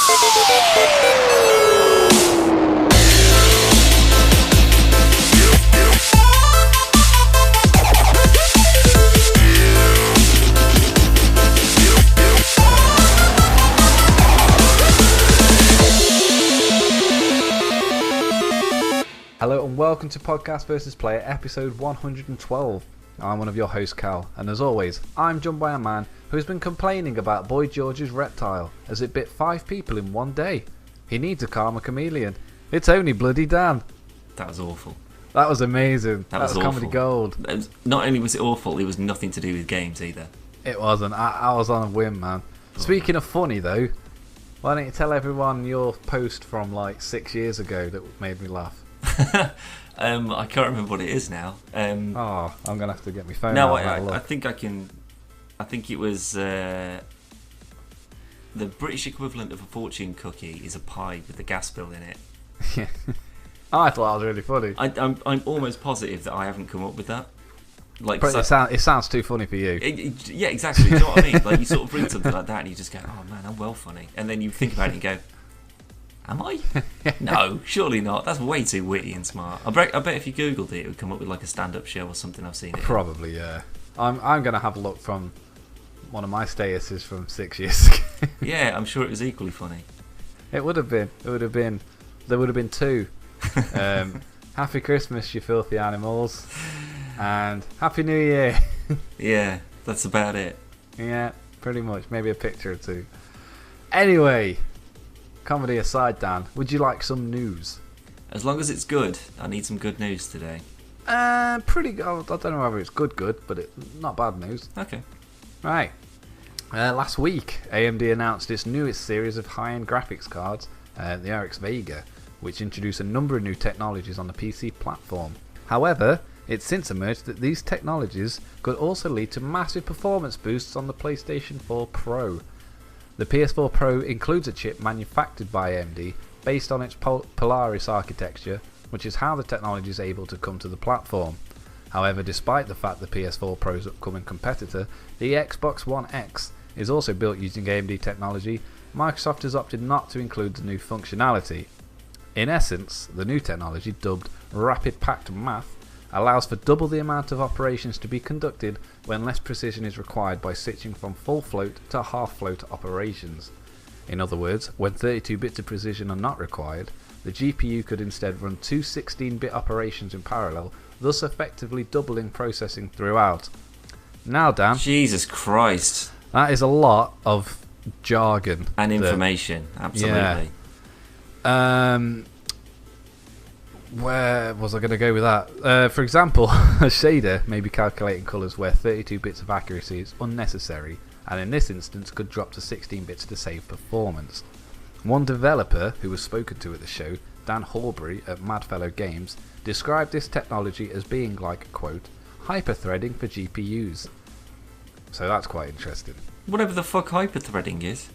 Hello and welcome to Podcast vs. Player episode 112. I'm one of your hosts, Cal, and as always, I'm joined by a man who's been complaining about Boy George's reptile as it bit 5 people in one day. He needs a calmer chameleon. It's only bloody Dan. That was awful. That was amazing. That was awful. Comedy gold. Not only was it awful, it was nothing to do with games either. It wasn't. I was on a whim, man. Speaking of funny though, why don't you tell everyone your post from like 6 years ago that made me laugh? I can't remember what it is now. I'm gonna have to get my phone no, out. I think I can. I think it was the British equivalent of a fortune cookie is a pie with a gas bill in it. Yeah. I thought that was really funny. I'm almost positive that I haven't come up with that. Like, it sounds too funny for you. Yeah, exactly. Do you know what I mean? Like, you sort of read something like that and you just go, "Oh man, I'm well funny," and then you think about it and you go, am I? No, surely not. That's way too witty and smart. I bet if you googled it, it would come up with like a stand-up show or something. I've seen it. Probably, yeah. I'm going to have a look from one of my statuses from 6 years ago. Yeah, I'm sure it was equally funny. It would have been. There would have been 2. Happy Christmas, you filthy animals, and Happy New Year. Yeah, that's about it. Yeah, pretty much. Maybe a picture or 2. Anyway. Comedy aside, Dan, would you like some news? As long as it's good. I need some good news today. Pretty good. I don't know whether it's good, but not bad news. Okay. Right. Last week, AMD announced its newest series of high-end graphics cards, the RX Vega, which introduced a number of new technologies on the PC platform. However, it's since emerged that these technologies could also lead to massive performance boosts on the PlayStation 4 Pro. The Ps4 Pro includes a chip manufactured by AMD based on its Polaris architecture, which is how the technology is able to come to the platform. However, despite the fact the Ps4 Pro's upcoming competitor, the Xbox One X, is also built using AMD technology, Microsoft has opted not to include the new functionality. In essence, the new technology, dubbed Rapid Packed Math, allows for double the amount of operations to be conducted when less precision is required by switching from full float to half float operations. In other words, when 32 bits of precision are not required, the GPU could instead run 2 16-bit operations in parallel, thus effectively doubling processing throughout. Now, Dan. Jesus Christ. That is a lot of jargon. And information, absolutely. Yeah. Where was I going to go with that? For example, a shader may be calculating colours where 32 bits of accuracy is unnecessary, and in this instance could drop to 16 bits to save performance. One developer who was spoken to at the show, Dan Horbury at Madfellow Games, described this technology as being like, quote, hyper-threading for GPUs. So that's quite interesting. Whatever the fuck hyper-threading is.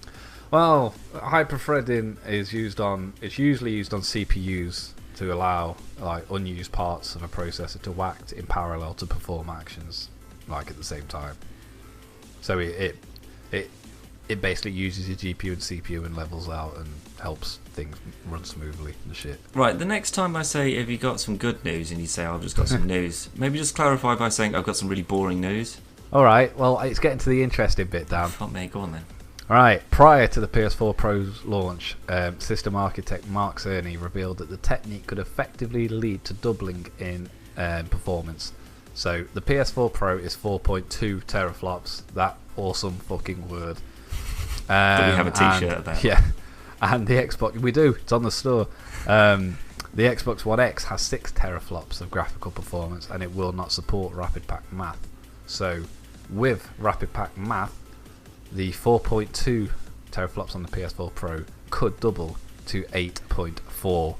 Well, hyper-threading is usually used on CPUs to allow like unused parts of a processor to act in parallel to perform actions like at the same time. So it basically uses your GPU and CPU and levels out and helps things run smoothly and shit. Right, the next time I say, have you got some good news, and you say, I've just got some news, maybe just clarify by saying, I've got some really boring news. Alright, well, it's getting to the interesting bit, Dan. Fuck me, go on then. Alright, prior to the Ps4 Pro's launch, system architect Mark Cerny revealed that the technique could effectively lead to doubling in performance. So the Ps4 Pro is 4.2 teraflops, that awesome fucking word. Do we have a t-shirt of that? Yeah, and the Xbox, we do, it's on the store. The Xbox One X has 6 teraflops of graphical performance, and it will not support Rapid Packed Math. So with Rapid Packed Math, the 4.2 teraflops on the Ps4 Pro could double to 8.4.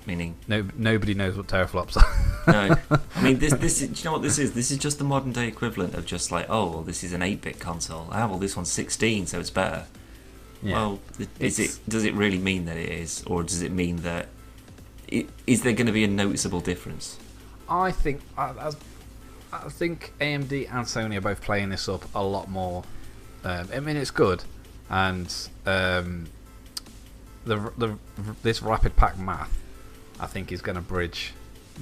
Meaning? Nobody knows what teraflops are. No. I mean, this is, do you know what this is? This is just the modern day equivalent of just like, oh, well, this is an 8-bit console. Ah, well, this one's 16, so it's better. Yeah. Well, does it really mean that it is? Or does it mean that... is there going to be a noticeable difference? I think AMD and Sony are both playing this up a lot more. I mean, it's good, and this rapid pack math, I think, is going to bridge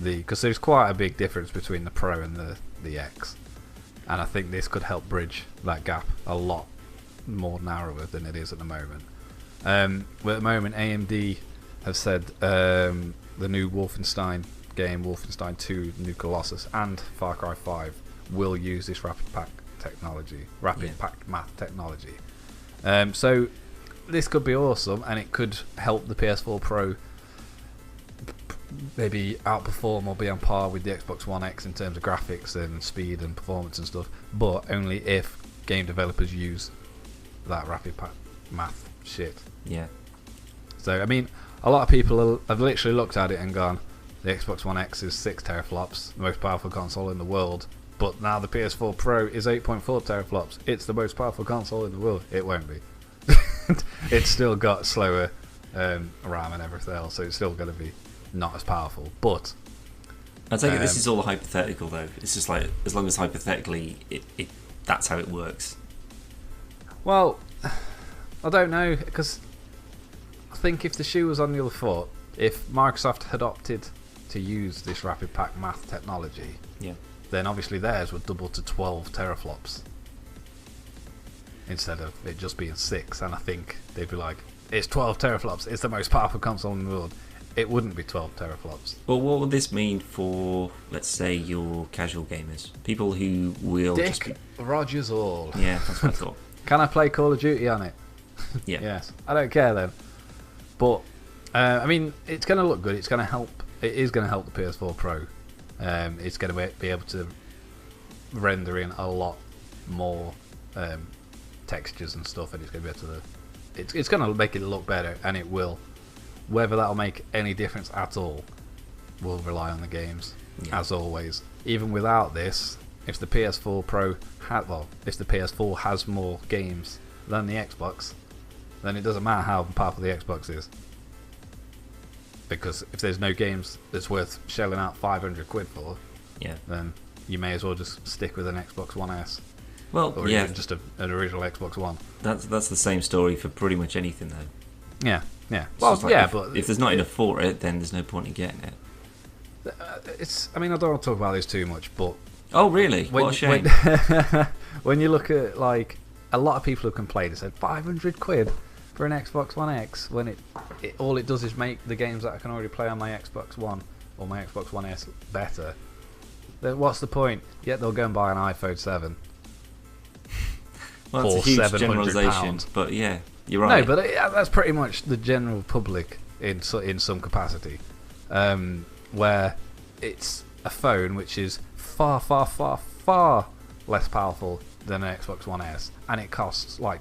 because there's quite a big difference between the Pro and the X, and I think this could help bridge that gap a lot more narrower than it is at the moment. But at the moment, AMD have said the new Wolfenstein game, Wolfenstein 2 New Colossus, and Far Cry 5 will use this rapid pack math technology. So this could be awesome, and it could help the PS4 Pro maybe outperform or be on par with the Xbox One X in terms of graphics and speed and performance and stuff, but only if game developers use that rapid pack math shit. Yeah. So, I mean, a lot of people have literally looked at it and gone, the Xbox One X is 6 teraflops, the most powerful console in the world, but now the PS4 Pro is 8.4 teraflops. It's the most powerful console in the world. It won't be. It's still got slower RAM and everything else, so it's still going to be not as powerful. But I take it this is all hypothetical, though. It's just like, as long as hypothetically that's how it works. Well, I don't know, because I think if the shoe was on the other foot, if Microsoft had opted to use this rapid pack math technology, then obviously theirs would double to 12 teraflops instead of it just being 6, and I think they'd be like, it's 12 teraflops, it's the most powerful console in the world. It wouldn't be 12 teraflops. Well, what would this mean for, let's say, your casual gamers? People who will Dick just be... Rogers all. Yeah, that's what I thought. Can I play Call of Duty on it? Yeah. Yes. I don't care then. But, I mean, it's going to look good. It's going to help. It is going to help the PS4 Pro. It's going to be able to render in a lot more textures and stuff, and it's going to be able to... It's going to make it look better, and it will. Whether that'll make any difference at all will rely on the games, as always. Even without this, if the PS4 Pro if the PS4 has more games than the Xbox, then it doesn't matter how powerful the Xbox is. Because if there's no games that's worth shelling out 500 quid for, then you may as well just stick with an Xbox One S. Well, or even just an original Xbox One. That's the same story for pretty much anything, though. Yeah. Well, like but if there's not enough for it, then there's no point in getting it. I mean, I don't want to talk about this too much, but... Oh, really? What a shame. When you look at, like, a lot of people have complained and said 500 quid for an Xbox One X, when all it does is make the games that I can already play on my Xbox One or my Xbox One S better. Then what's the point? Yet they'll go and buy an iPhone 7 well, that's for a huge generalisation, but yeah, you're right. No, but that's pretty much the general public in some capacity, where it's a phone which is far, far, far, far less powerful than an Xbox One S, and it costs like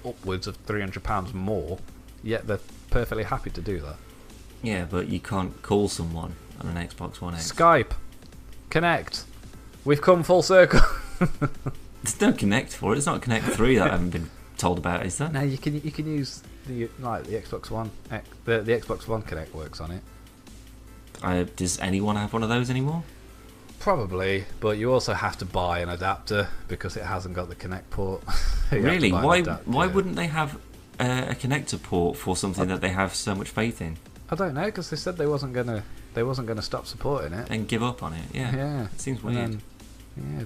upwards of £300 more, yet they're perfectly happy to do that. Yeah, but you can't call someone on an Xbox One X. Skype, Connect, we've come full circle. There's no Connect for it. It's not Connect 3 that I haven't been told about, is there? No, you can use the Xbox One. The Xbox One Connect works on it. Does anyone have one of those anymore? Probably, but you also have to buy an adapter because it hasn't got the Connect port. Really? Why wouldn't they have a connector port for something that they have so much faith in? I don't know, because they said they wasn't gonna stop supporting it and give up on it. Yeah. It seems weird.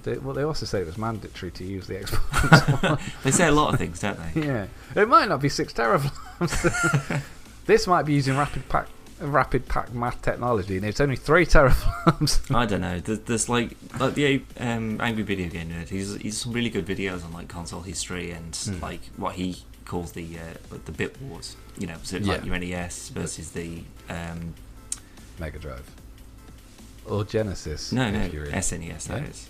They also say it was mandatory to use the Xbox One. They say a lot of things, don't they? Yeah. It might not be 6 teraflops. This might be using rapid pack math technology, and it's only 3 teraflops. I don't know. There's like the Angry Video Game Nerd. He's some really good videos on like console history and like what he calls the bit wars. You know, so it's like your NES versus the Mega Drive or Genesis. No, SNES. That is.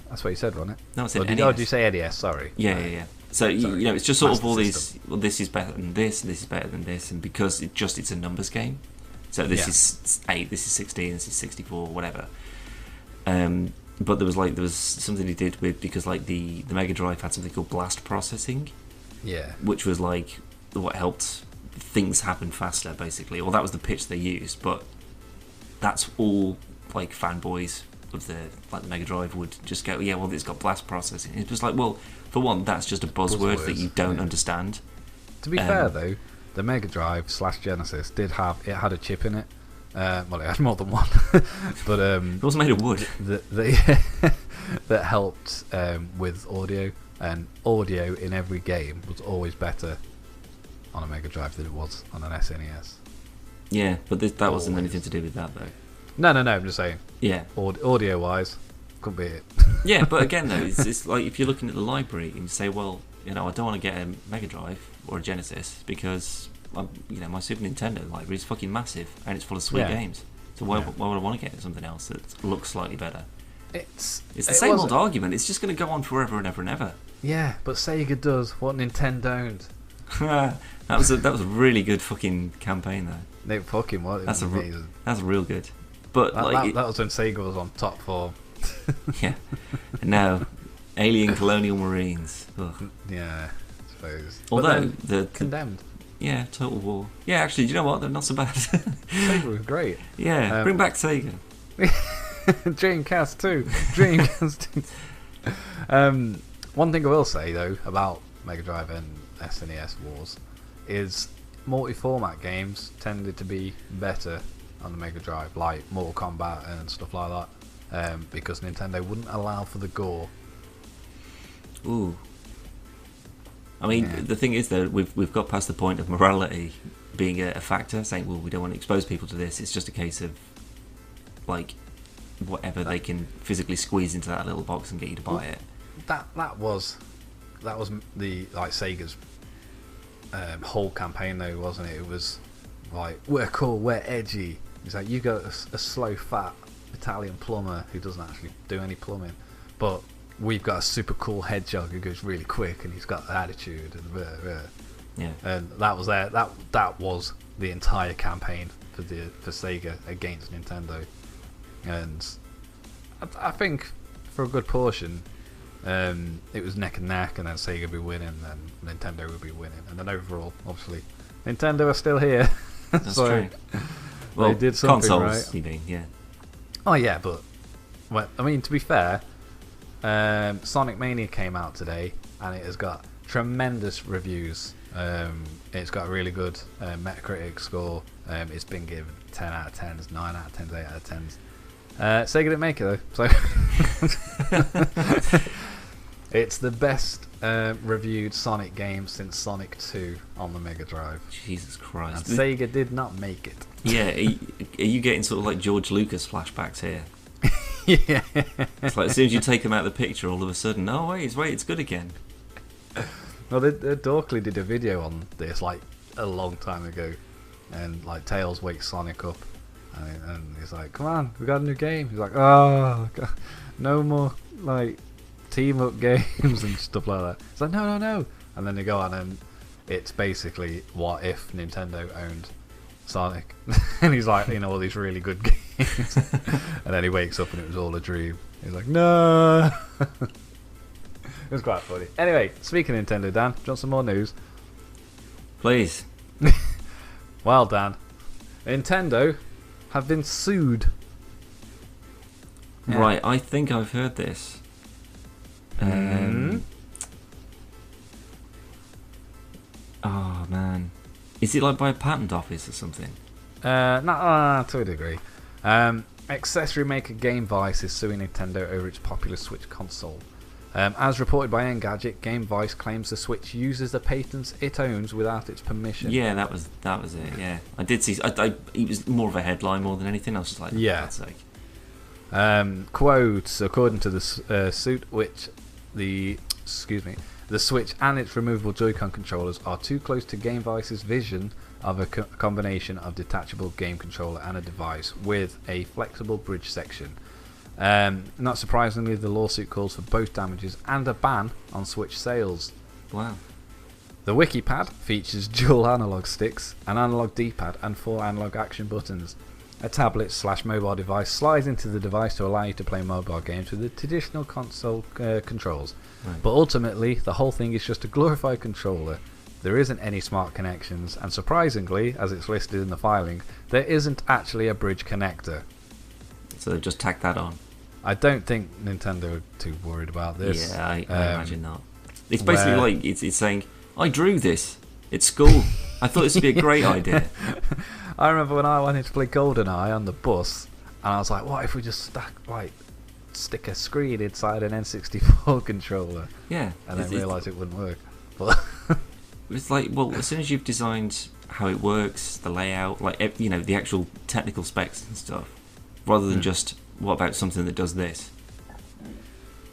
That's what you said, wasn't it? No, I said NES. Oh, did you say NES? Sorry. Yeah. So you know, it's just sort of all these. Well, this is better than this, and this is better than this, and because it's a numbers game. So this is 8, this is 16, this is 64, whatever. But there was something he did with, because like the Mega Drive had something called blast processing. Yeah. Which was like what helped things happen faster, basically. Well, that was the pitch they used, but that's all like fanboys of the Mega Drive would just go, yeah, well, it's got blast processing. It was like, well, for one, that's just a buzzword that you don't understand. To be fair though, the Mega Drive / Genesis had a chip in it. Well, it had more than one, but it was made of wood. That helped with audio, and audio in every game was always better on a Mega Drive than it was on an SNES. Yeah, but that wasn't anything to do with that though. No, I'm just saying. Yeah. Audio wise, couldn't be it. Yeah, but again though, it's like if you're looking at the library and you say, well, I don't want to get a Mega Drive or a Genesis because my Super Nintendo library is fucking massive and it's full of sweet games. So why would I want to get something else that looks slightly better? It's the same old argument. It's just going to go on forever and ever and ever. Yeah, but Sega does what Nintendo don't. that was a really good fucking campaign though. They fucking what? That's real good. But that was when Sega was on top form. Yeah. And now, Alien Colonial Marines. Ugh. Yeah, I suppose. Although the Condemned. Yeah, Total War. Yeah, actually, do you know what? They're not so bad. Sega was great. Yeah, bring back Sega. Dreamcast 2. Dreamcast 2. One thing I will say though about Mega Drive and SNES wars is multi-format games tended to be better on the Mega Drive, like Mortal Kombat and stuff like that, because Nintendo wouldn't allow for the gore. Ooh. I mean, the thing is though, we've got past the point of morality being a factor, saying, well, we don't want to expose people to this. It's just a case of like whatever they can physically squeeze into that little box and get you to buy it. That was the Sega's whole campaign though, wasn't it? It was like, we're cool, we're edgy. It's like, you got a slow fat Italian plumber who doesn't actually do any plumbing, but we've got a super cool hedgehog who goes really quick and he's got attitude and blah, blah. Yeah. And that was that was the entire campaign for Sega against Nintendo. And I think for a good portion it was neck and neck, and then Sega would be winning and Nintendo would be winning, and then overall obviously Nintendo are still here. That's so true. Well, they did something consoles, right. You mean, yeah. Oh yeah, but I mean, to be fair, Sonic Mania came out today and it has got tremendous reviews. It's got a really good Metacritic score. It's been given 10 out of 10s, 9 out of 10s, 8 out of 10s. Sega didn't make it though, so it's the best reviewed Sonic game since Sonic 2 on the Mega Drive. Jesus Christ. And Sega did not make it. Yeah, are you getting sort of like George Lucas flashbacks here? Yeah. It's like as soon as you take him out of the picture, all of a sudden, oh wait, it's good again. Well, Dorkley did a video on this like a long time ago, and like Tails wakes Sonic up, and he's like, "Come on, we got a new game." He's like, "Oh, God, no more like team up games and stuff like that." It's like, no, and then they go on and it's basically what if Nintendo owned Sonic, and he's like, all these really good games, and then he wakes up and it was all a dream. He's like, no. It was quite funny. Anyway, speaking of Nintendo, Dan, do you want some more news? Please. Well, Dan, Nintendo have been sued. Yeah. Right, I think I've heard this. Oh man, is it like by a patent office or something? Not to a degree. Accessory maker Game Vice is suing Nintendo over its popular Switch console. As reported by Engadget, Game Vice claims the Switch uses the patents it owns without its permission. Yeah, that was it. Yeah, I did see. It was more of a headline more than anything. I was just like, yeah. For God's sake. Quotes, according to the suit, which the Switch and its removable Joy-Con controllers are too close to Game Vice's vision of a combination of detachable game controller and a device with a flexible bridge section. Not surprisingly, the lawsuit calls for both damages and a ban on Switch sales. Wow. The WikiPad features dual analog sticks, an analog D-pad and 4 analog action buttons. A tablet/mobile device slides into the device to allow you to play mobile games with the traditional console controls. Right. But ultimately, the whole thing is just a glorified controller. There isn't any smart connections, and surprisingly, as it's listed in the filing, there isn't actually a bridge connector. So they've just tacked that on. I don't think Nintendo are too worried about this. Yeah, I imagine not. It's basically like it's saying, I drew this at school. I thought this would be a great idea. I remember when I wanted to play GoldenEye on the bus, and I was like, what if we just stick a screen inside an N64 controller? Yeah. And then realised it wouldn't work. But it's like, well, as soon as you've designed how it works, the layout, like, you know, the actual technical specs and stuff, rather than just, what about something that does this?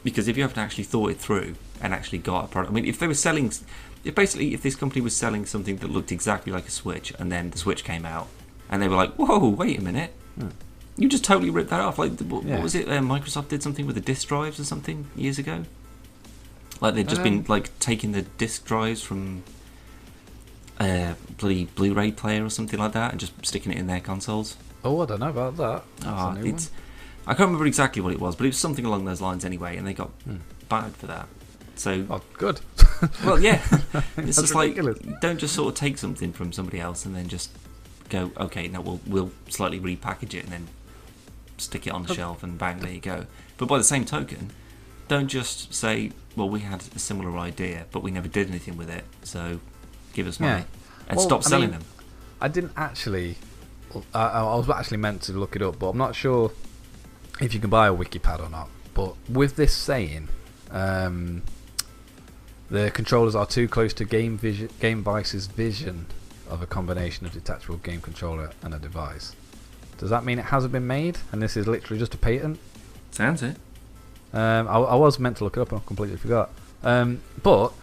Because if you haven't actually thought it through and actually got a product, I mean, if they were selling, if this company was selling something that looked exactly like a Switch, and then the Switch came out, and they were like, whoa, wait a minute, you just totally ripped that off. Like, what was it? Microsoft did something with the disk drives or something years ago. Like they'd just been like taking the disk drives from bloody Blu-ray player or something like that, and just sticking it in their consoles. Oh, I don't know about that. I can't remember exactly what it was, but it was something along those lines anyway, and they got banned for that. So, good. Well, yeah, it's just ridiculous. Like, don't just sort of take something from somebody else and then just go, okay, now we'll slightly repackage it and then stick it on the shelf and bang, there you go. But by the same token, don't just say, well, we had a similar idea, but we never did anything with it, so give us money and stop selling them. I didn't actually. I was actually meant to look it up, but I'm not sure if you can buy a WikiPad or not. But with this saying, the controllers are too close to game device's vision of a combination of detachable game controller and a device. Does that mean it hasn't been made, and this is literally just a patent? Sounds it. I was meant to look it up and I completely forgot. But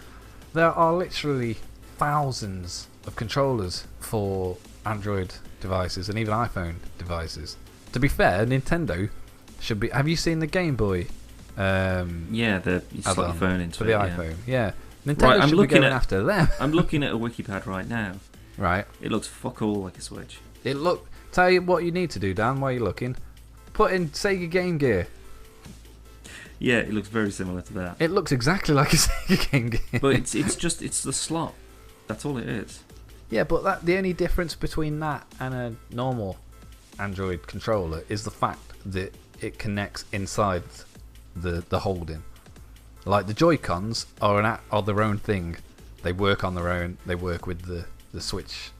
there are literally thousands of controllers for Android devices and even iPhone devices. To be fair, Nintendo should be. Have you seen the Game Boy? You slot your phone into for the it, iPhone. Yeah, Nintendo should be going after them. I'm looking at a WikiPad right now. Right. It looks fuck all like a Switch. Tell you what you need to do, Dan. While you're looking, put in Sega Game Gear. Yeah, it looks very similar to that. It looks exactly like a Sega Game Gear. But it's the slot. That's all it is. Yeah, but the only difference between that and a normal Android controller is the fact that it connects inside the holding. Like the Joy-Cons are their own thing. They work on their own. They work with the Switch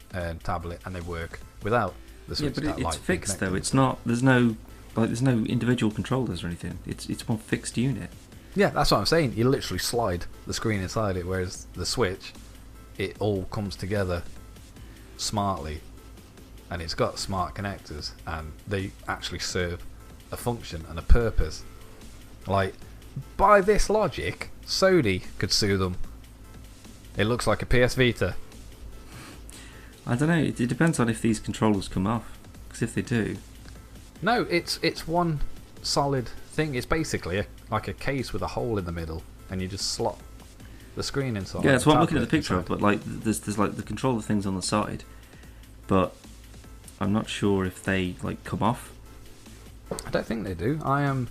tablet, and they work without the Switch. Yeah, but it's fixed though. It's not. There's no individual controllers or anything. It's one fixed unit. Yeah, that's what I'm saying. You literally slide the screen inside it, whereas the Switch, it all comes together smartly, and it's got smart connectors, and they actually serve a function and a purpose. Like, by this logic, Sony could sue them. It looks like a PS Vita. I don't know. It depends on if these controllers come off. Because if they do, no, it's one solid thing. It's basically like a case with a hole in the middle, and you just slot the screen inside. Yeah, that's what I'm looking at the picture of. But like, there's like the controller things on the side, but I'm not sure if they like come off. I don't think they do. I am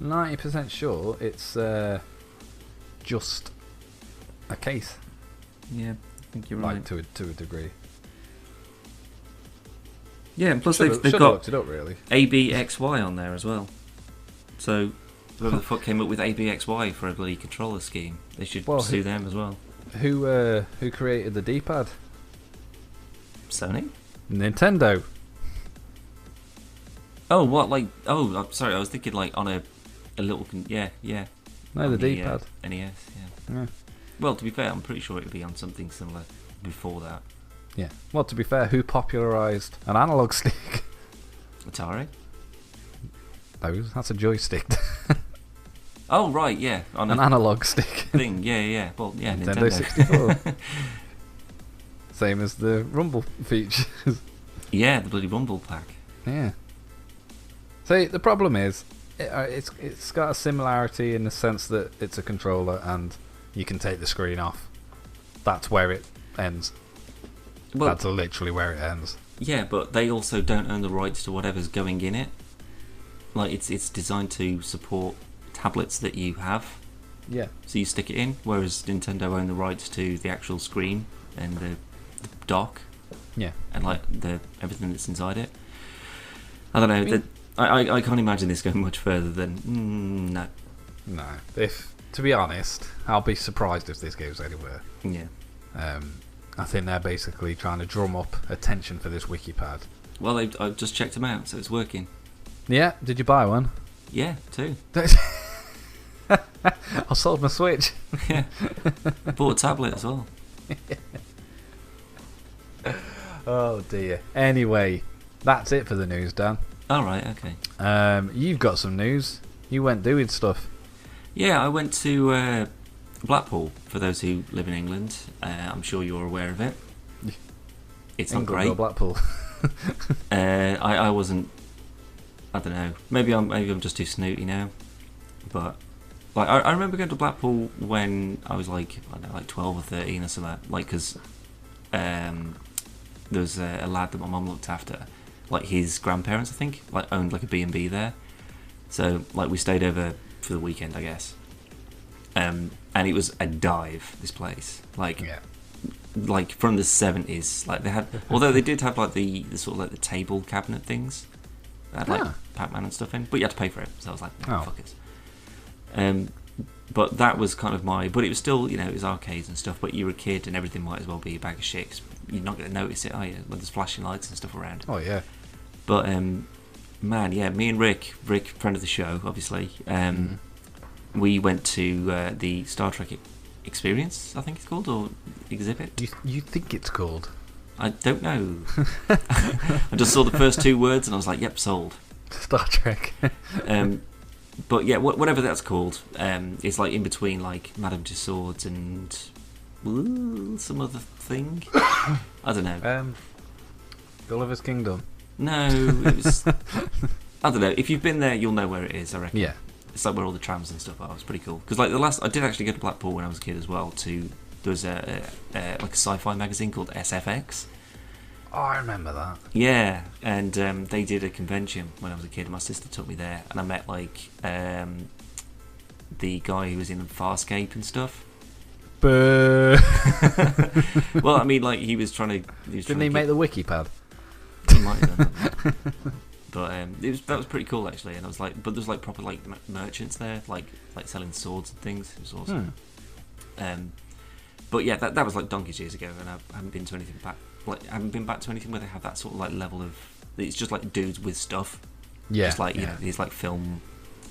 90% sure it's just a case. Yeah, I think you're like, right. To a degree. Yeah, and plus they've got looked it up, really. ABXY on there as well. So whoever the fuck came up with ABXY for a bloody controller scheme, they should sue them as well. Who created the D-pad? Sony? Nintendo. Oh, what? Like, I'm sorry, I was thinking like on a little. Yeah. No, the D-pad. NES, yeah. Well, to be fair, I'm pretty sure it would be on something similar before that. Yeah. Well, to be fair, who popularised an analog stick? Atari? That's a joystick. Oh, right, yeah. On an analog stick. Thing, yeah. Well, yeah, Nintendo 64. Same as the Rumble features. Yeah, the bloody Rumble pack. Yeah. So the problem is, it's got a similarity in the sense that it's a controller and you can take the screen off. That's where it ends. Well, that's literally where it ends. Yeah, but they also don't own the rights to whatever's going in it. Like, it's designed to support tablets that you have. Yeah. So you stick it in, whereas Nintendo own the rights to the actual screen and the dock. Yeah. And like everything that's inside it. I don't know. I can't imagine this going much further than no. No. to be honest, I'll be surprised if this goes anywhere. Yeah. I think they're basically trying to drum up attention for this WikiPad. Well, I've just checked them out, so it's working. Yeah, did you buy one? Yeah, 2. I sold my Switch. Yeah. Bought a tablet as well. Oh dear. Anyway, that's it for the news, Dan. Alright, okay. You've got some news. You went doing stuff. Yeah, I went to Blackpool, for those who live in England. I'm sure you're aware of it. It's not England great. or Blackpool? I wasn't. I don't know. Maybe I'm just too snooty now. But like I remember going to Blackpool when I was like, I don't know, like 12 or 13 or something. Like, because there was a lad that my mum looked after. Like, his grandparents, I think, like owned like a B&B there. So like we stayed over for the weekend, I guess. And it was a dive, this place. Like, yeah. Like from the 70s. Like, they had, although they did have like the sort of like the table cabinet things. They had like Pac-Man and stuff in, but you had to pay for it. So I was like, fuckers. But that was kind of but it was still, you know, it was arcades and stuff, but you were a kid and everything might as well be a bag of shit, 'cause you're not going to notice it, are you, when there's flashing lights and stuff around. Oh yeah. But man, yeah, me and Rick, friend of the show, obviously, we went to the Star Trek experience, I think it's called, or exhibit. You think it's called? I don't know. I just saw the first 2 words and I was like, yep, sold. Star Trek. But yeah, whatever that's called, it's like in between like Madame Tussauds and some other thing. I don't know. Gulliver's Kingdom. No, it was. I don't know. If you've been there, you'll know where it is. I reckon. Yeah. It's like where all the trams and stuff are. It's pretty cool. Because like I did actually go to Blackpool when I was a kid as well. There was like a sci-fi magazine called SFX. Oh, I remember that. Yeah, and they did a convention when I was a kid. My sister took me there, and I met like the guy who was in Farscape and stuff. Boo. Well, I mean, like he was trying to. Didn't he make the WikiPad? He might have done that. But that was pretty cool actually, and I was like, but there's like proper like merchants there, like selling swords and things. It was awesome. But yeah, that was like donkeys years ago, and I haven't been to anything back. Like, I haven't been back to anything where they have that sort of like level of. It's just like dudes with stuff. Yeah. Just like you know these like film,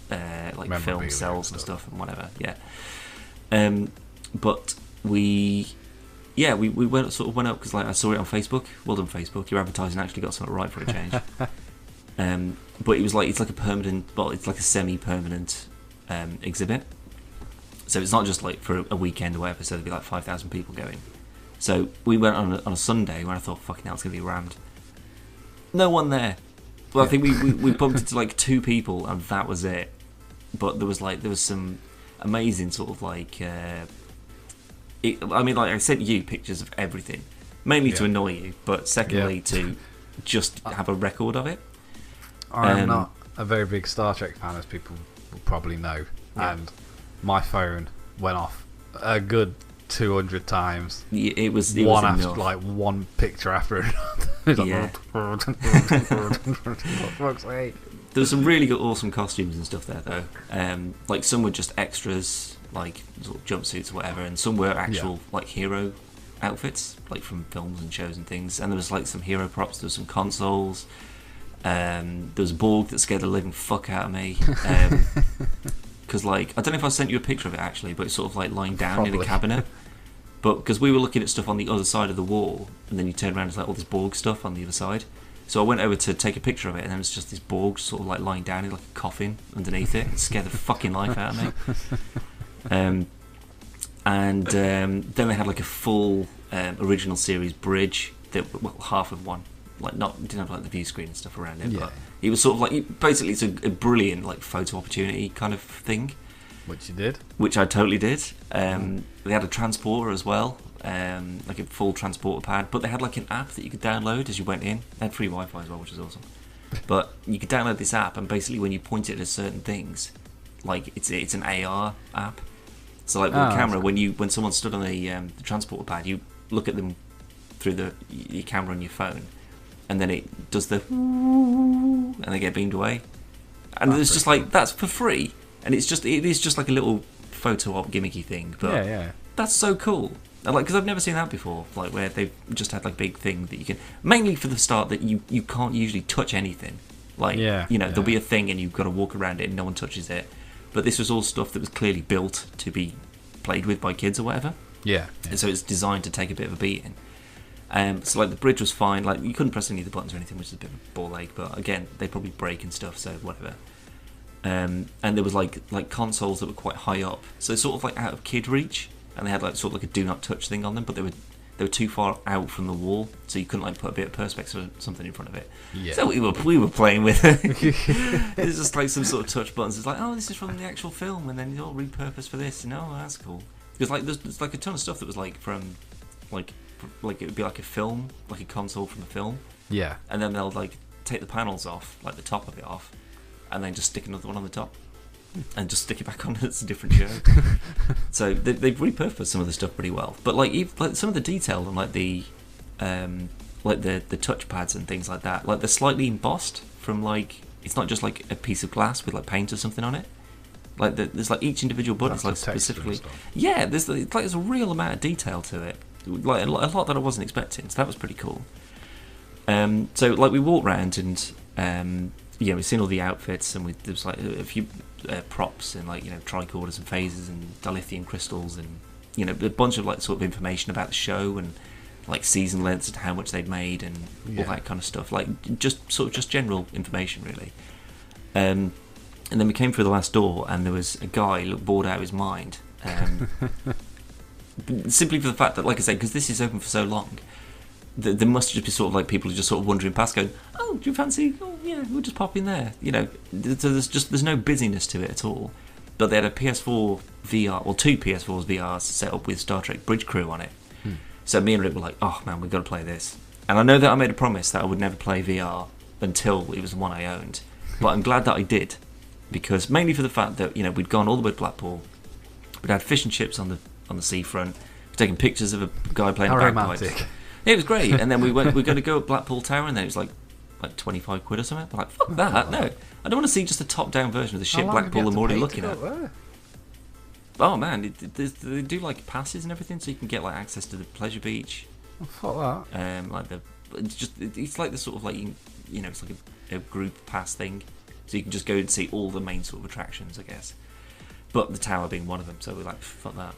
film cells and stuff and whatever. Yeah. But we went up because like I saw it on Facebook. Well done, Facebook. Your advertising actually got something right for a change. But it was like it's like a permanent. Well, it's like a semi-permanent exhibit. So it's not just like for a weekend or whatever. So there'd be like 5,000 people going. So we went on a Sunday when I thought, fucking hell, it's going to be rammed. No one there. Well, I think we bumped into like 2 people and that was it. But there was some amazing sort of like... I mean, like I sent you pictures of everything. Mainly to annoy you, but secondly to just have a record of it. I'm not a very big Star Trek fan, as people will probably know. Yeah. And my phone went off a good 200 times. It was one after enough. like one picture after another. Yeah. Fuck's sake. There was some really good, awesome costumes and stuff there, though. Like some were just extras, like sort of jumpsuits or whatever, and some were actual like hero outfits, like from films and shows and things. And there was like some hero props. There was some consoles. There was a Borg that scared the living fuck out of me. Because like I don't know if I sent you a picture of it actually, but it's sort of like lying down in a cabinet. But because we were looking at stuff on the other side of the wall, and then you turn around and it's like all this Borg stuff on the other side. So I went over to take a picture of it, and then it's just this Borg sort of like lying down in like a coffin underneath it. It scared the fucking life out of me. And then they had like a full original series bridge that, well, half of one, like didn't have like the view screen and stuff around it, but it was sort of like basically it's a brilliant like photo opportunity kind of thing. Which you did? Which I totally did. They had a transporter as well, like a full transporter pad, but they had like an app that you could download as you went in. They had free Wi-Fi as well, which is awesome. But you could download this app, and basically when you point it at certain things, like it's an AR app. So like with the camera, when someone stood on the transporter pad, you look at them through your camera on your phone, and then it does the and they get beamed away. And it's just like, that's for free. And it is just like a little photo op gimmicky thing, but yeah. That's so cool. And, like, because I've never seen that before, like where they've just had like big thing that you can, mainly for the start, that you can't usually touch anything. Like, there'll be a thing and you've got to walk around it and no one touches it. But this was all stuff that was clearly built to be played with by kids or whatever. Yeah. And so it's designed to take a bit of a beating. So like the bridge was fine. Like you couldn't press any of the buttons or anything, which is a bit of a ball ache. But again, they probably break and stuff, so whatever. And there was like consoles that were quite high up, so sort of like out of kid reach, and they had like sort of like a do not touch thing on them, but they were too far out from the wall, so you couldn't like put a bit of perspex or something in front of it. Yeah. So we were playing with it. It's just like some sort of touch buttons. It's like, oh, this is from the actual film, and then it's all repurposed for this. And oh, that's cool. Because like there's like a ton of stuff that was like from like it would be like a film, like a console from a film. Yeah. And then they'll like take the panels off, like the top of it off, and then just stick another one on the top. And just stick it back on. It's a different show. So they've repurposed some of the stuff pretty well. But like some of the detail on like the touch pads and things like that, like they're slightly embossed from like, it's not just like a piece of glass with like paint or something on it. Like there's like each individual button is like specifically. Yeah, there's a real amount of detail to it. Like a lot that I wasn't expecting. So that was pretty cool. So like we walked around and we've seen all the outfits, and there was like a few props and like tricorders and phasers and dilithium crystals, and a bunch of like sort of information about the show and like season lengths and how much they'd made and all that kind of stuff. Like just general information really. And then we came through the last door, and there was a guy looked bored out of his mind. Simply for the fact that, like I said, because this is open for so long, there must just be sort of like people just sort of wandering past going, oh, do you fancy, oh yeah, we'll just pop in there, so there's no busyness to it at all. But they had a PS4 VR, or two PS4s VRs set up with Star Trek Bridge Crew on it. So me and Rick were like, oh man, we've got to play this. And I know that I made a promise that I would never play VR until it was the one I owned, but I'm glad that I did, because mainly for the fact that we'd gone all the way to Blackpool, we'd had fish and chips on the seafront, we'd taken pictures of a guy playing a bagpipe. It was great. And then we're going to go at Blackpool Tower, and then it was like 25 quid or something. We're like, fuck that, no. I don't want to see just a top-down version of the ship Blackpool I'm already looking at. Oh man, they do like passes and everything, so you can get like access to the pleasure beach. Oh, fuck that. It's like the sort of like it's like a group pass thing, so you can just go and see all the main sort of attractions, I guess. But the tower being one of them, so we're like, fuck that.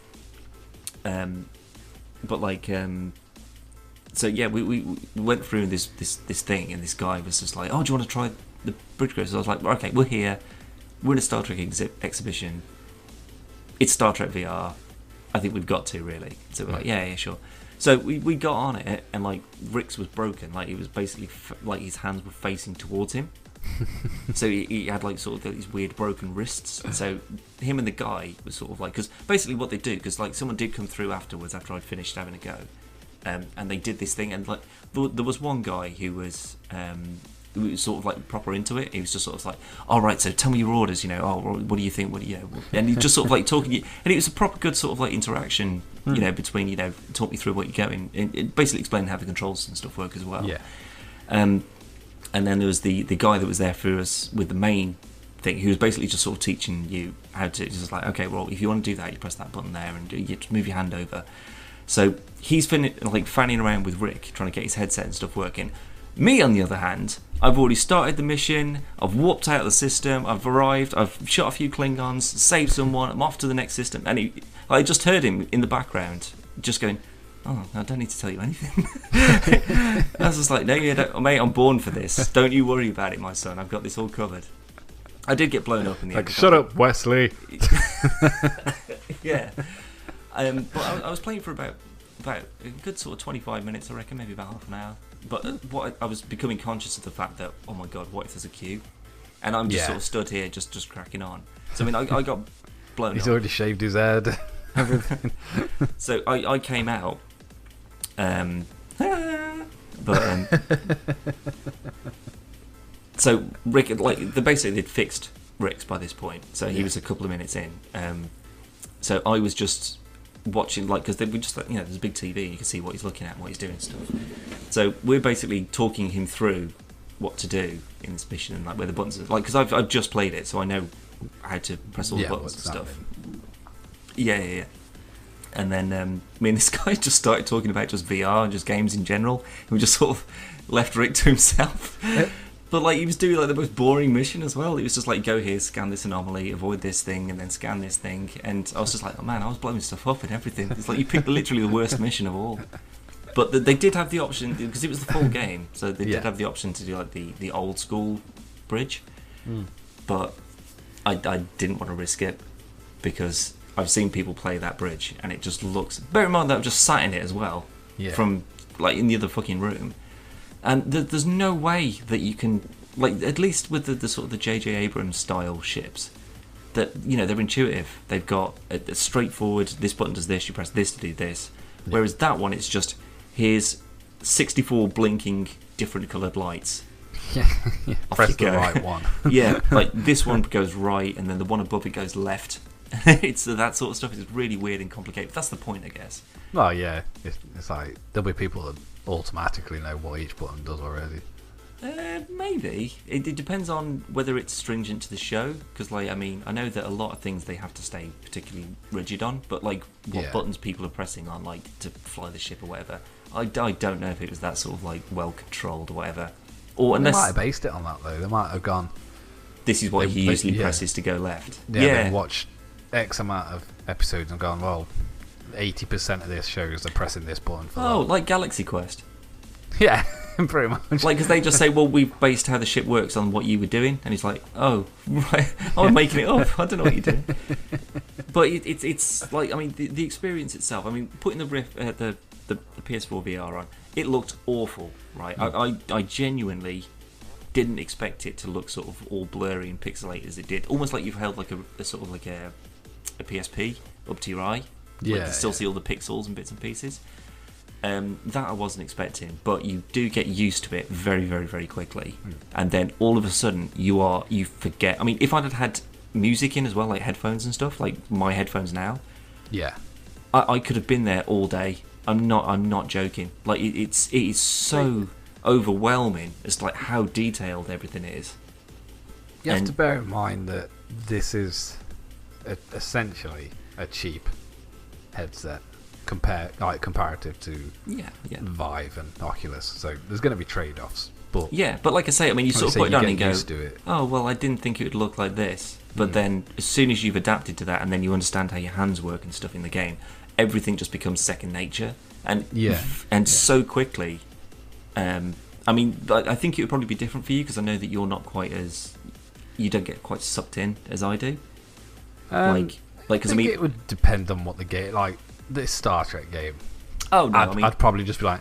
But like. So yeah, we went through this thing, and this guy was just like, oh, do you want to try the bridge crew? So I was like, okay, we're here, we're in a Star Trek exhibition, it's Star Trek VR, I think we've got to really. So we're like, yeah, sure. So we got on it, and like Rick's was broken, like he was basically like his hands were facing towards him. So he had like sort of these weird broken wrists, and so him and the guy was sort of like, because basically what they do, because like someone did come through afterwards after I'd finished having a go. And they did this thing, and like there was one guy who was sort of like proper into it. He was just sort of like, all right, so tell me your orders, oh, what do you think, and he just sort of like talking, and it was a proper good sort of like interaction, between, talk me through what you're going, and it basically explained how the controls and stuff work as well. And then there was the guy that was there for us with the main thing, who was basically just sort of teaching you how to, just like, okay, well, if you want to do that, you press that button there, and you just move your hand over. So he's fanning around with Rick, trying to get his headset and stuff working. Me, on the other hand, I've already started the mission, I've warped out of the system, I've arrived, I've shot a few Klingons, saved someone, I'm off to the next system. And I just heard him in the background, just going, oh, I don't need to tell you anything. I was just like, no, mate, I'm born for this. Don't you worry about it, my son, I've got this all covered. I did get blown up in the end. Like, shut up, Wesley. Yeah. But I was playing for about a good sort of 25 minutes, I reckon, maybe about half an hour. But what I was becoming conscious of the fact that, oh my god, what if there's a queue? And I'm just sort of stood here, just cracking on. So I mean, I got blown. He's already shaved his head, everything. So I came out, so Rick, like, basically they'd fixed Rick's by this point, so he was a couple of minutes in. So I was just watching, like, because we just, there's a big TV, and you can see what he's looking at, what he's doing and stuff. So we're basically talking him through what to do in this mission, and like where the buttons are, like, because I've just played it, so I know how to press all the buttons and stuff. Yeah. And then me and this guy just started talking about just VR and just games in general. And we just sort of left Rick to himself. But like he was doing like the most boring mission as well. It was just like, go here, scan this anomaly, avoid this thing, and then scan this thing. And I was just like, oh man, I was blowing stuff up and everything. It's like you picked literally the worst mission of all. But they did have the option, because it was the full game, so they did have the option to do like the old school bridge. But I didn't want to risk it, because I've seen people play that bridge and it just looks... Bear in mind that I've just sat in it as well, from like in the other fucking room. And there's no way that you can, like, at least with the sort of the J.J. Abrams style ships, that, you know, they're intuitive. They've got a straightforward, this button does this, you press this to do this. Whereas that one, it's just, here's 64 blinking different coloured lights. Press the right one. Like this one goes right, and then the one above it goes left. It's that sort of stuff is really weird and complicated. But that's the point, I guess. Well, yeah, it's like there'll be people that automatically know what each button does already. Maybe it depends on whether it's stringent to the show, because like I mean I know that a lot of things they have to stay particularly rigid on, but like what buttons people are pressing on, like to fly the ship or whatever, I don't know if it was that sort of like well controlled or whatever. Or unless they might have based it on that though. They might have gone, this is what he usually presses to go left. They watched X amount of episodes and gone, well, 80% of this shows they're pressing this button for that. Like Galaxy Quest. Yeah, pretty much. Like, because they just say, well, we've based how the ship works on what you were doing, and he's like, oh, right, I'm making it up. I don't know what you're doing. But it's like, I mean, the experience itself. I mean, putting the PS4 VR on, it looked awful, right? I genuinely didn't expect it to look sort of all blurry and pixelated as it did. Almost like you've held like a sort of like a PSP up to your eye. Yeah, you can still see all the pixels and bits and pieces. That I wasn't expecting, but you do get used to it very, very, very quickly. And then all of a sudden you forget. I mean, if I'd had music in as well, like headphones and stuff, like my headphones now, I could have been there all day. I'm not joking. Like it is so overwhelming as to like how detailed everything is. You have to bear in mind that this is essentially a cheap headset comparative to Vive and Oculus, so there's going to be trade-offs. But but like I say, I mean, you sort of put it on and go, it. Oh well, I didn't think it would look like this. But then as soon as you've adapted to that, and then you understand how your hands work and stuff in the game, everything just becomes second nature, and so quickly. I mean, I think it would probably be different for you, because I know that you're not quite as, you don't get quite sucked in as I do. Because I mean, it would depend on what the game, like this Star Trek game. Oh no, I'd probably just be like,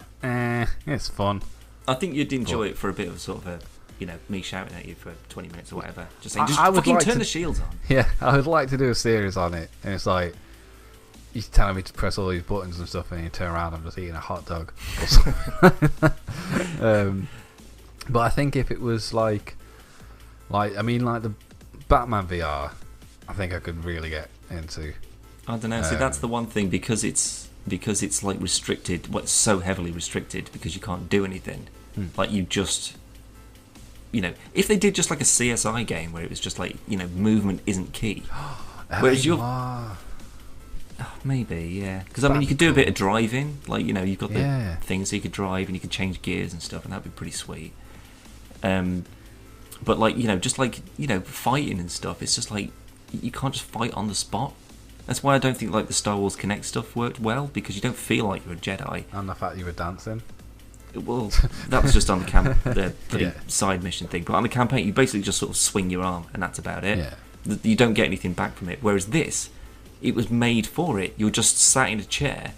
it's fun. I think you'd enjoy it for a bit of sort of a, you know, me shouting at you for 20 minutes or whatever. Just saying, I fucking turn the shields on. Yeah, I would like to do a series on it, and it's like, you're telling me to press all these buttons and stuff, and you turn around, I'm just eating a hot dog or something. But I think if it was like I mean, like the Batman VR, I think I could really get into. I don't know. See, that's the one thing, because it's like restricted. It's so heavily restricted because you can't do anything. Like you just, you know, if they did just like a CSI game where it was just like, you know, movement isn't key. Whereas maybe, yeah. Because I mean, you could do a bit of driving, like, you know, you've got the things so you could drive and you could change gears and stuff, and that'd be pretty sweet. But like, you know, just like, you know, fighting and stuff, it's just like you can't just fight on the spot. That's why I don't think like the Star Wars Kinect stuff worked well, because you don't feel like you're a Jedi. And the fact you were dancing. Well, that was just on the side mission thing. But on the campaign, you basically just sort of swing your arm, and that's about it. Yeah. You don't get anything back from it. Whereas this, it was made for it. You're just sat in a chair,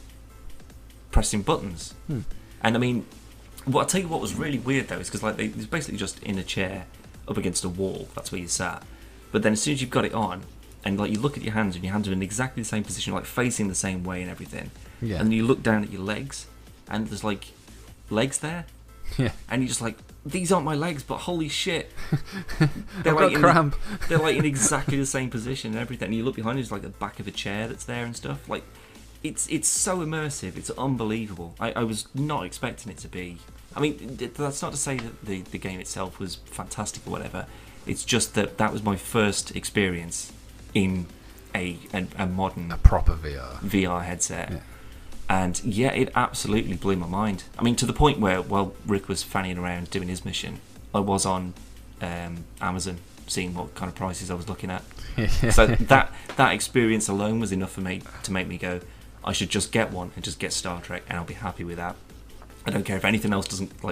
pressing buttons. And I mean, I'll tell you what was really weird though, is because like it was basically just in a chair up against a wall. That's where you sat. But then as soon as you've got it on, and like you look at your hands, and your hands are in exactly the same position, like facing the same way and everything. Yeah. And you look down at your legs, and there's like legs there. Yeah. And you're just like, these aren't my legs, but holy shit, they're like cramp. They're like in exactly the same position and everything. And you look behind, there's like the back of a chair that's there and stuff. Like, it's so immersive. It's unbelievable. I was not expecting it to be. I mean, that's not to say that the game itself was fantastic or whatever. It's just that was my first experience in a modern proper VR headset. And yeah, it absolutely blew my mind. I mean, to the point where while Rick was fanning around doing his mission, I was on Amazon seeing what kind of prices I was looking at. So that experience alone was enough for me to make me go, I should just get one and just get Star Trek, and I'll be happy with that. I don't care if anything else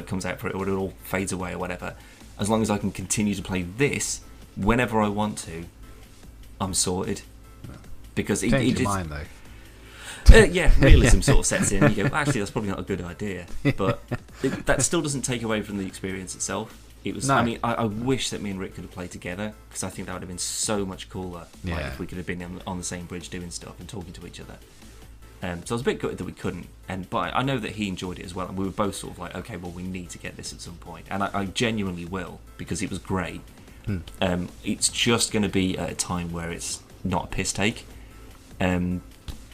comes out for it, or it all fades away or whatever. As long as I can continue to play this whenever I want to, I'm sorted. Because Change your mind though. Realism sort of sets in. And you go, actually, that's probably not a good idea. But that still doesn't take away from the experience itself. It was. No. I mean, I wish that me and Rick could have played together, because I think that would have been so much cooler. Yeah. Like, if we could have been on the same bridge doing stuff and talking to each other. So I was a bit gutted that we couldn't. But I know that he enjoyed it as well, and we were both sort of like, okay, well, we need to get this at some point, and I genuinely will, because it was great. It's just going to be at a time where it's not a piss take. And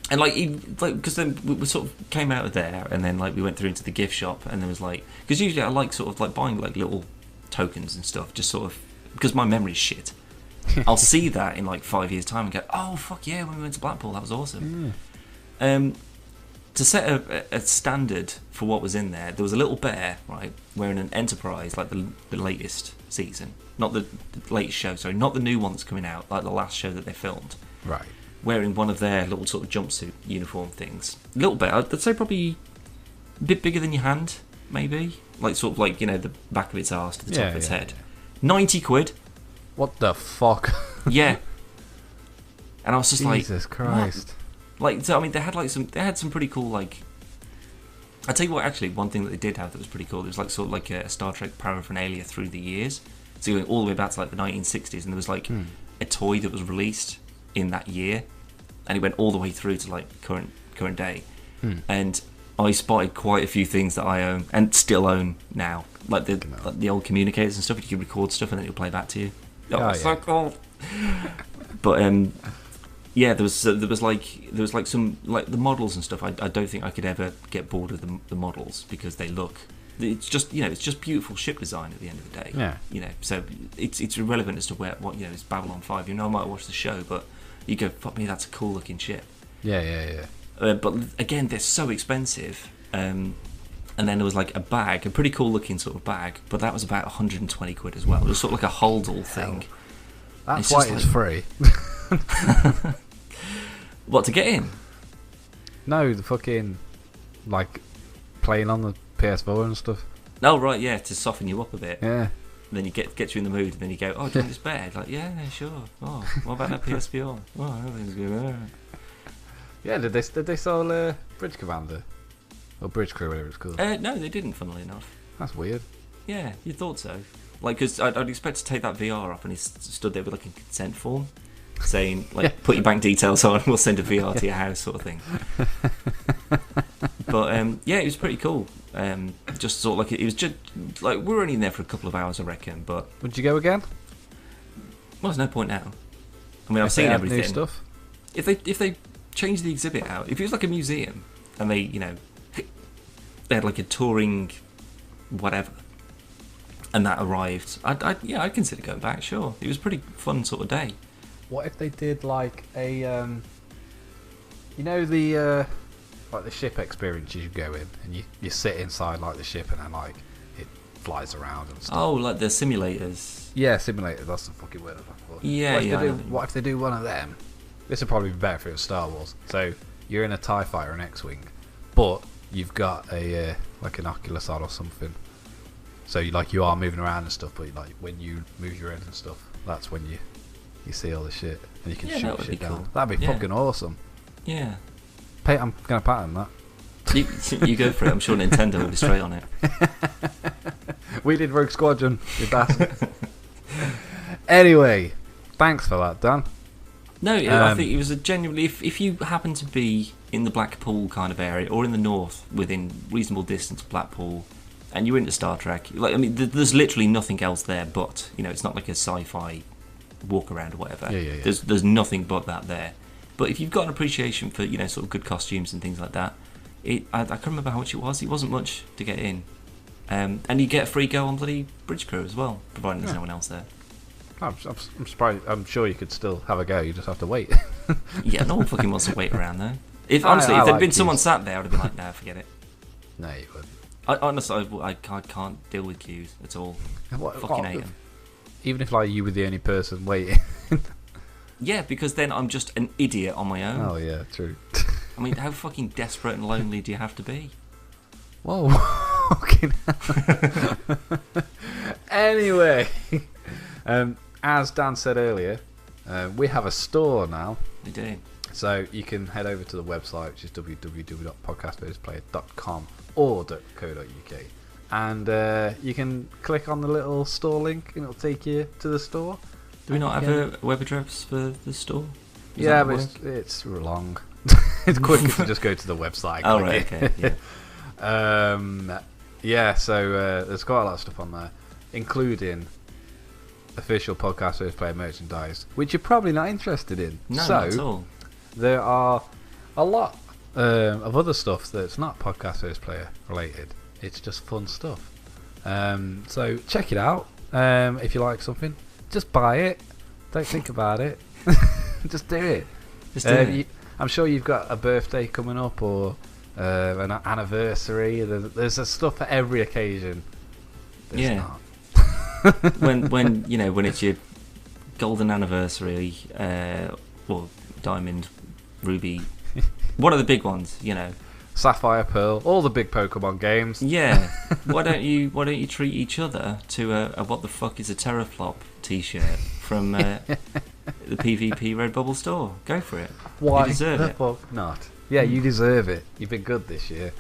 because then we sort of came out of there, and then we went through into the gift shop, and there was because usually I like sort of buying little tokens and stuff, just sort of because my memory's shit. I'll see that in 5 years' time and go, oh fuck yeah, when we went to Blackpool, that was awesome. To set a standard for what was in there, there was a little bear, right, wearing an Enterprise, the latest season, not the latest show, sorry, not the new one that's coming out, the last show that they filmed. Right. Wearing one of their little sort of jumpsuit uniform things. Little bear, I'd say probably a bit bigger than your hand, maybe. The back of its arse to the top of its head. 90 quid. What the fuck? Yeah. And I was just Jesus Christ. What? So I mean, they had some pretty cool I tell you what, actually, one thing that they did have that was pretty cool. It was a Star Trek paraphernalia through the years. So going all the way back to the 1960s, and there was a toy that was released in that year, and it went all the way through to current day. And I spotted quite a few things that I own and still own now, the old communicators and stuff. You could record stuff and then it'll play back to you. So cool. But there was some the models and stuff. I don't think I could ever get bored of the models, because they look. It's just it's just beautiful ship design at the end of the day. Yeah. So it's irrelevant as to what it's Babylon 5. I might watch the show, but you go, fuck me, that's a cool looking ship. Yeah. But again, they're so expensive. And then there was a bag, a pretty cool looking sort of bag, but that was about 120 quid as well. It was sort of like a holdall thing. That's why it's free. What, to get in? No, the fucking playing on the PS4 and stuff. Oh right, yeah, to soften you up a bit. Yeah. And then you get you in the mood, and then you go, oh, do you want this bed? Yeah, sure. Oh, what about that PS4? Oh, everything's good. Yeah, did they sell Bridge Commander? Or Bridge Crew, whatever it's called? No, they didn't, funnily enough. That's weird. Yeah, you thought so. Because I'd expect to take that VR up, and he stood there with a consent form saying, put your bank details on, we'll send a VR to your house, sort of thing. But it was pretty cool. Just sort of it was just we were only in there for a couple of hours, I reckon. But would you go again? Well, there's no point now. I mean, I've seen everything. New stuff. If they change the exhibit out, if it was like a museum and they had a touring whatever, and that arrived, I'd consider going back. Sure, it was a pretty fun sort of day. What if they did a the ship experience? You go in and you sit inside the ship, and then it flies around and stuff. Oh, like the simulators. Yeah, simulators. That's the fucking word I'm looking for. Yeah, what if they do one of them? This would probably be better if it was Star Wars. So you're in a TIE fighter, an X-wing, but you've got a an Oculus on or something. So you are moving around and stuff, but when you move your head and stuff, that's when you see all the shit, and you can shoot shit down. Cool. That'd be fucking awesome. Yeah. I'm gonna patent that. You go for it. I'm sure Nintendo will be straight on it. We did Rogue Squadron, you bastard. Anyway, thanks for that, Dan. No, I think it was a genuinely. If you happen to be in the Blackpool kind of area, or in the north within reasonable distance of Blackpool, and you're into Star Trek, there's literally nothing else there. But it's not like a sci-fi walk around or whatever. Yeah. There's nothing but that there. But if you've got an appreciation for sort of good costumes and things like that, I can't remember how much it was. It wasn't much to get in, and you get a free go on bloody Bridge Crew as well, providing there's no one else there. I'm surprised. I'm sure you could still have a go. You just have to wait. Yeah, no one fucking wants to wait around though. If honestly, if there'd like been someone queues. sat there, I'd have been like, nah, forget it. No, you wouldn't. I can't deal with queues at all. Fucking hate them. Even if like you were the only person waiting. Yeah, because then I'm just an idiot on my own. Oh yeah, true. I mean, how fucking desperate and lonely do you have to be? Whoa. Fucking hell. Anyway, as Dan said earlier, we have a store now. We do. So you can head over to the website, which is www.podcastversusplayer.com or .co.uk, and you can click on the little store link and it'll take you to the store. Do we not have a web address for the store? Yeah, but it's long. It's quicker to just go to the website. Oh, right, okay, yeah. So there's quite a lot of stuff on there, including official Podcast Versus Player merchandise, which you're probably not interested in. No, so, not at all. There are a lot of other stuff that's not Podcast Versus Player related. It's just fun stuff. So check it out. If you like something, just buy it. Don't think about it. Just do it. Just do it. I'm sure you've got a birthday coming up or an anniversary. There's a stuff for every occasion. There's not. when it's your golden anniversary, or diamond, ruby, one of the big ones, Sapphire, Pearl, all the big Pokemon games. Yeah. Why don't you treat each other to a what the fuck is a teraflop T-shirt from the PvP Redbubble store? Go for it. Why you deserve the it. fuck not? Yeah, you deserve it. You've been good this year.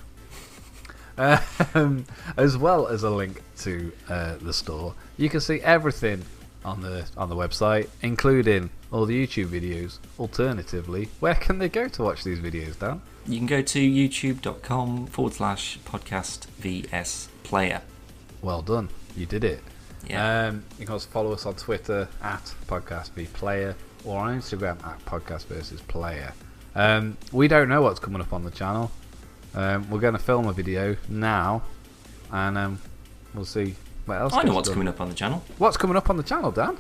As well as a link to the store, you can see everything on the website, including all the YouTube videos. Alternatively, where can they go to watch these videos, Dan? You can go to youtube.com/podcastvsplayer. Well done, you did it. Yeah. You can also follow us on Twitter at podcastvplayer or on Instagram at podcastversusplayer. We don't know what's coming up on the channel. We're going to film a video now, and we'll see what else. I know what's coming up on the channel. What's coming up on the channel, Dan?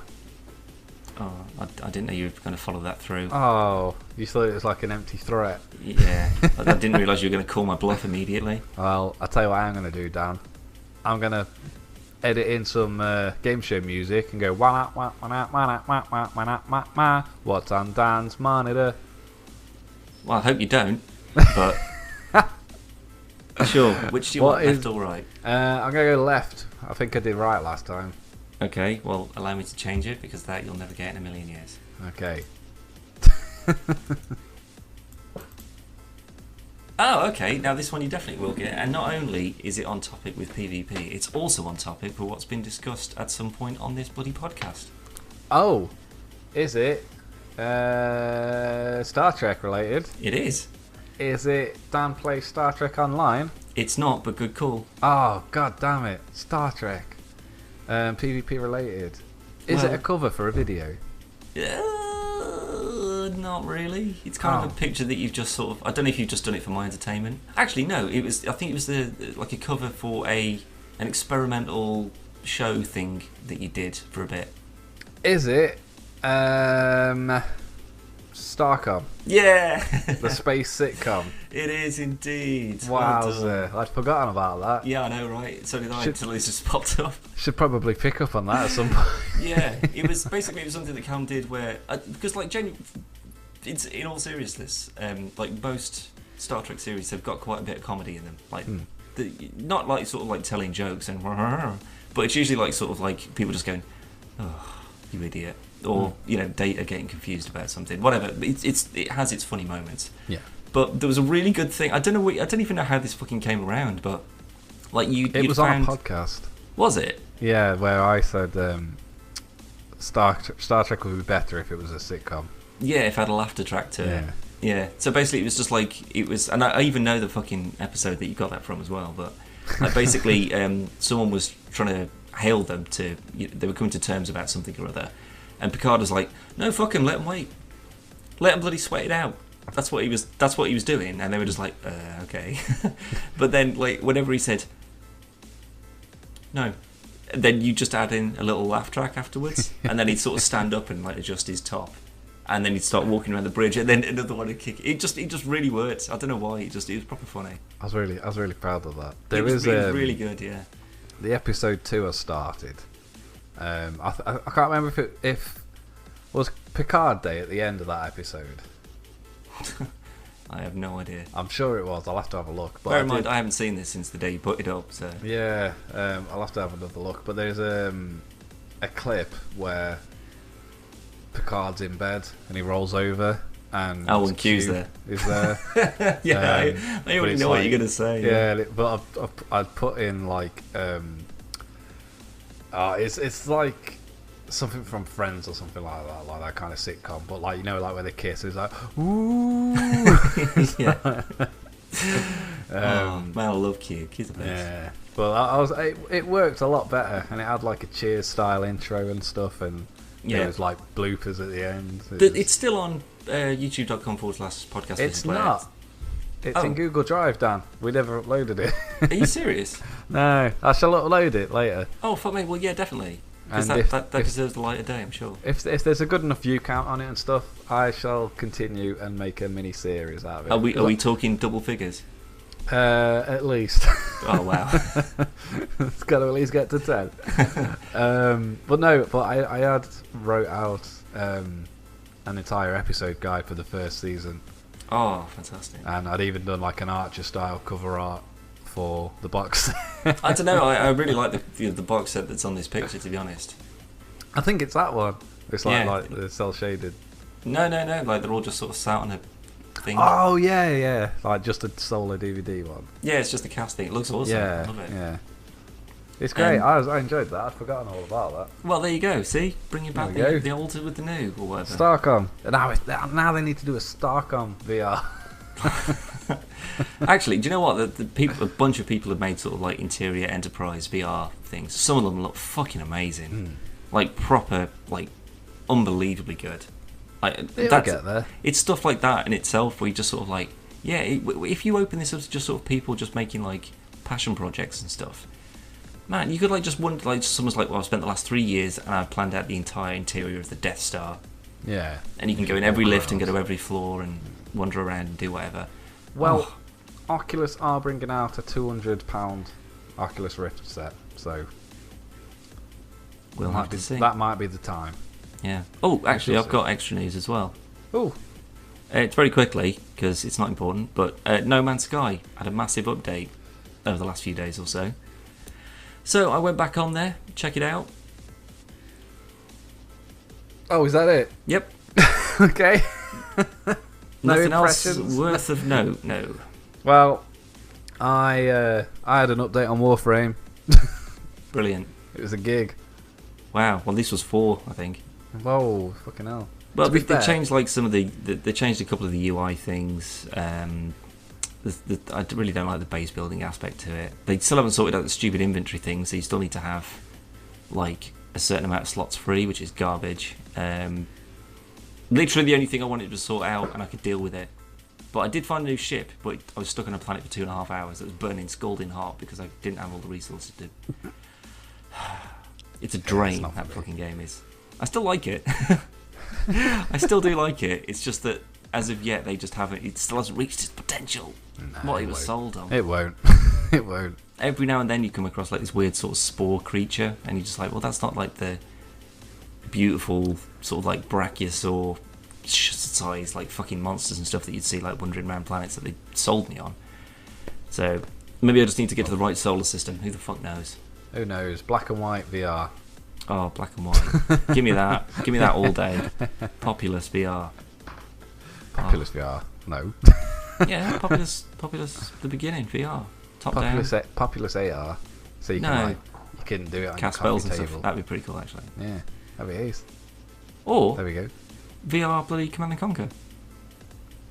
Oh, I didn't know you were going to follow that through. Oh, you thought it was like an empty threat. Yeah, I didn't realise you were going to call my bluff immediately. Well, I'll tell you what I'm going to do, Dan. I'm going to edit in some game show music and go what's on Dan's monitor. Well, I hope you don't, but sure. Which do you want, left or right? I'm going to go left. I think I did right last time. Okay, well, allow me to change it, because that you'll never get in a million years. Okay. Oh, okay, now this one you definitely will get, and not only is it on topic with PvP, it's also on topic for what's been discussed at some point on this bloody podcast. Oh, is it Star Trek related? It is. Is it Dan plays Star Trek Online? It's not, but good call. Oh, god damn it. Star Trek. PvP related. Is it a cover for a video? Not really. It's kind of a picture that you've just sort of... I don't know if you've just done it for my entertainment. Actually, no. I think it was like a cover for an experimental show thing that you did for a bit. Is it Starcom? Yeah! The space sitcom. It is indeed. Wowzer. I'd forgotten about that. Yeah, I know, right? So did I, until it just popped up. Should probably pick up on that at some point. Yeah, it was something that Cam did where... because, like, in all seriousness, like, most Star Trek series have got quite a bit of comedy in them. Like, not like sort of like telling jokes and... But it's usually like sort of like people just going, oh, you idiot. Or, Data getting confused about something. Whatever. It has its funny moments. Yeah. But there was a really good thing. I don't even know how this fucking came around, but like it was on a podcast. Was it? Yeah, where I said Star Trek would be better if it was a sitcom. Yeah, if it had a laughter track to it. Yeah. So basically, it was just like it was, and I even know the fucking episode that you got that from as well. But like basically, someone was trying to hail them to. They were coming to terms about something or other, and Picard was like, "No, fuck him, let him wait, let him bloody sweat it out." That's what he was doing, and they were just like, okay. But then, like, whenever he said no, then you just add in a little laugh track afterwards, and then he'd sort of stand up and like adjust his top, and then he'd start walking around the bridge, and then another one would kick. It just really worked. I don't know why. It was proper funny. I was really proud of that. It was really good. Yeah. The episode 2 has started. I can't remember if was Picard Day at the end of that episode. I have no idea. I'm sure it was. I'll have to have a look. But bear in mind, I haven't seen this since the day you put it up. So yeah, I'll have to have another look. But there's a clip where Picard's in bed and he rolls over and and Q's there. Is there? Yeah, I already know what you're gonna say. Yeah, but I'd put in like it's like something from Friends or something like that kind of sitcom. But like like where they kiss, it's like ooh. Yeah. Man, I love Q. Q's the best. Yeah, but it worked a lot better, and it had like a Cheers style intro and stuff, and there was like bloopers at the end. It's still on youtube.com/podcast. It's not. It's in Google Drive, Dan. We never uploaded it. Are you serious? No, I shall upload it later. Oh, fuck me. Well, yeah, definitely. Because that deserves the light of day, I'm sure. If there's a good enough view count on it and stuff, I shall continue and make a mini series out of it. Are we talking double figures? At least. Oh wow. It's got to at least get to 10. But I had wrote out an entire episode guide for the first season. Oh, fantastic. And I'd even done like an Archer style cover art for the box. I don't know, I really like the box set that's on this picture, to be honest. I think it's that one. It's like the cell shaded. No, like they're all just sort of sat on a thing. Oh yeah, like just a solo DVD one. Yeah, it's just a cast thing. It looks awesome. Yeah, I love it. Yeah, it's great. I enjoyed that. I'd forgotten all about that. Well, there you go. See, bringing back the old with the new, or whatever. Starcom. Now they need to do a Starcom VR. Actually, do you know what? A bunch of people have made sort of like interior enterprise VR things. Some of them look fucking amazing, like proper, like unbelievably good. Get there. It's stuff like that in itself where you just sort of like, if you open this up to just sort of people just making like passion projects and stuff, man, you could like just wonder, like someone's like, well, I've spent the last 3 years and I've planned out the entire interior of the Death Star. Yeah. And you can go in every lift and go to every floor and wander around and do whatever. Well, Oculus are bringing out a £200 Oculus Rift set, so we'll have to see. That might be the time. Yeah. Oh, actually, I've got extra news as well. Oh. It's very quickly, because it's not important, but No Man's Sky had a massive update over the last few days or so. So I went back on there, check it out. Oh, is that it? Yep. Okay. Nothing else worth of note, no. Well, I had an update on Warframe. Brilliant. It was a gig. Wow. Well, this was 4, I think. Whoa, fucking hell. Well, they changed like some of they changed a couple of the UI things. I really don't like the base building aspect to it. They still haven't sorted out the stupid inventory thing, so you still need to have like a certain amount of slots free, which is garbage. Literally the only thing I wanted to sort out, and I could deal with it. But I did find a new ship, but I was stuck on a planet for 2.5 hours that was burning scalding hot because I didn't have all the resources to. It's a drain, that fucking game is. I still like it. I still do like it. It's just that as of yet, they just haven't. It still hasn't reached its potential. No, what it was sold on. It won't. It won't. Every now and then you come across like this weird sort of spore creature, and you're just like, well, that's not like the beautiful sort of like brachiosaur size like fucking monsters and stuff that you'd see like wandering around planets that they sold me on. So maybe I just need to get to the right solar system. Who the fuck knows? Who knows? Black and white VR. Oh, black and white. Give me that. Give me that all day. Populous VR. Populous VR. No. Yeah, Populous. The beginning VR. Top Populous down. Populous AR. So you can you can do it on cast your spells and table. stuff. That'd be pretty cool, actually. Yeah, that'd be ace. Or there we go. VR bloody Command and Conquer.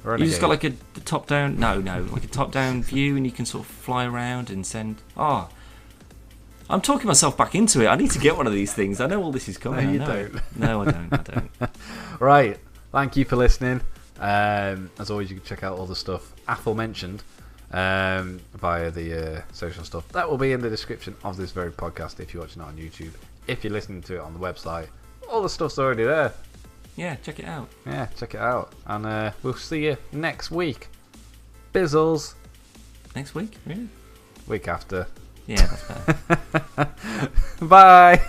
Renegade. You just got like a top down. No, like a top down view, and you can sort of fly around and send. I'm talking myself back into it. I need to get one of these things. I know all this is coming. No, you don't. No, I don't. Right. Thank you for listening. As always, you can check out all the stuff aforementioned via the social stuff. That will be in the description of this very podcast if you're watching it on YouTube. If you're listening to it on the website, all the stuff's already there. Yeah, check it out. Yeah, check it out. And we'll see you next week. Bizzles. Next week? Really? Week after. Yeah, that's better. Bye.